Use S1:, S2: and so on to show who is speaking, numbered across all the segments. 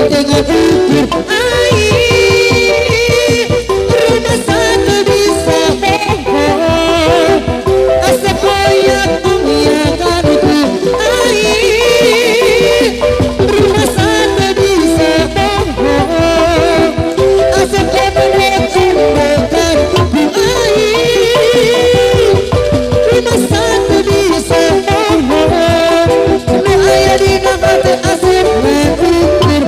S1: tengah ukur rumah satu bisa bohong asap koyak mengiakanku rumah satu bisa bohong asap koyak mengiakanku rumah satu bisa bohong lu ayah di nama asap mengukur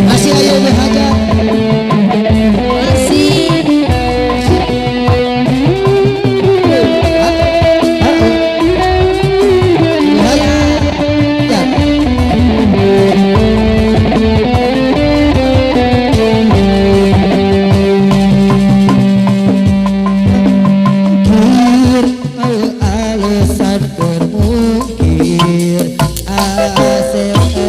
S1: masih ayah berhaja alasan bermungkir asal aku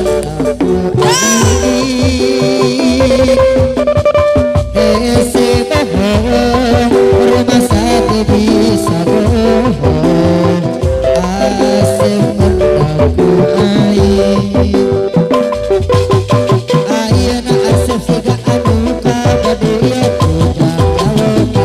S1: ese bohong rumah satu bisa bohong asal aku ayana asal siga anu kabadia tuh jawaban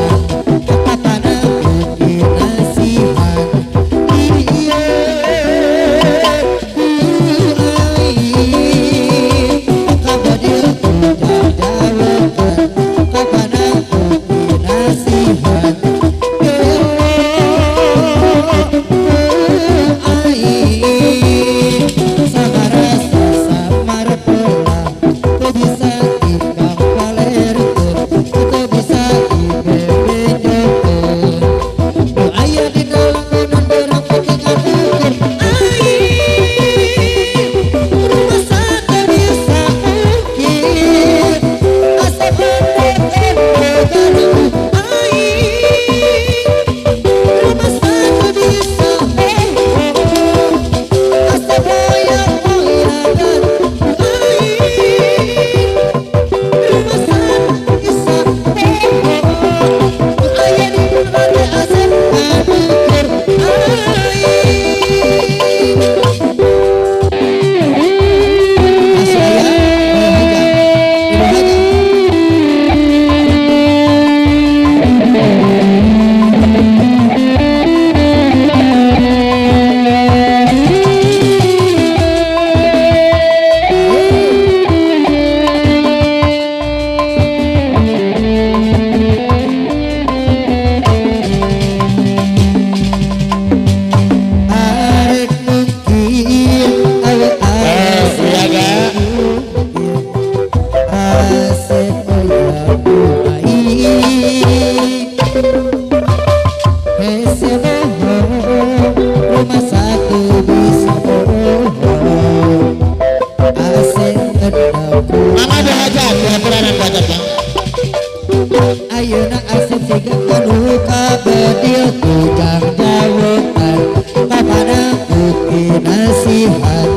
S1: ayeuna asep siga anu kabedil tukang jawaban papana bukti nasihat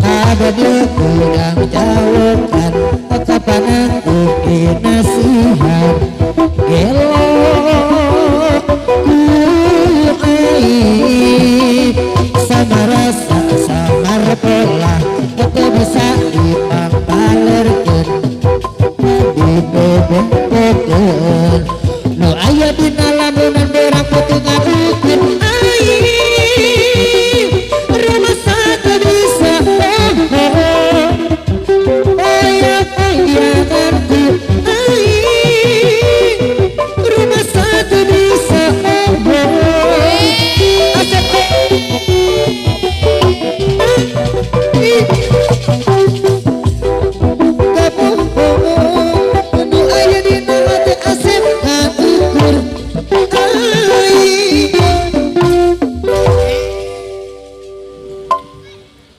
S1: kabedil tukang jawaban papana bukti nasihat gelo sama rasa samar pola kita bisa dipangpalerkeun dibebek-bebekkeun nu aya dina lamunan berang putih ngadukeun rumah satu bisa ayah payanganku rumah satu bisa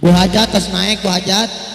S1: Bu Hajat tos naik Bu Hajat.